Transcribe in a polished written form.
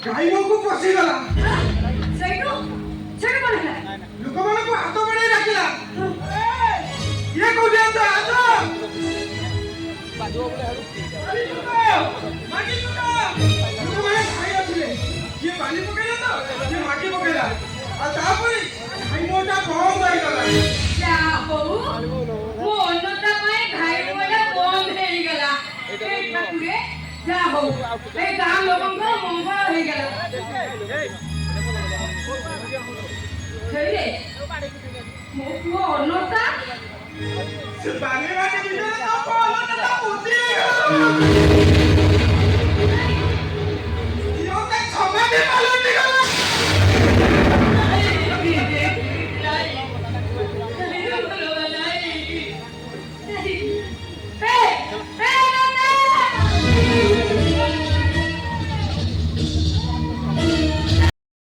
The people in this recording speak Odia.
ଖାଇବାକୁ ପଶିଗଲା। ସେଇଠୁ ସେଇଠୁ କଣ ହେଲା? ଲୋକମାନଙ୍କୁ ହାତ ବଢେଇ ଡାକିଲା, ଇଏ କୋଉଠି ଅଛ? ଆସ ଲୋକମାନେ ଖାଇ ଆସିଲେ, କିଏ ବାଲି ପକେଇଲା ତ କିଏ ମାଟି ପକେଇଲା, ଆଉ ତାପରେ ଖାଇବାଟା ବନ୍ଦ ହେଇଗଲା। ଯାହା ହଉ ମୋ ଅନ୍ନଟା ପାଇଁ ଖାଇବାଟା ବନ୍ଦ ହେଇଗଲା। ଏଇ ଠାକୁରେ ଯାହା ହଉ ଏଇ ଗାଁ ଲୋକଙ୍କର ମଙ୍ଗଳ ହେଇଗଲା। ସେଇରେ ମୋ ପୁଅ ଅନ୍ନଟା ସେ ବାଲି ମାଟି ଭିତରେ ତ ପହଲଟା ବୁଦ୍ଧି ହେଇଗଲା। ଇଏ ତା ସମାଧି ପାଲଟି ଗଲା।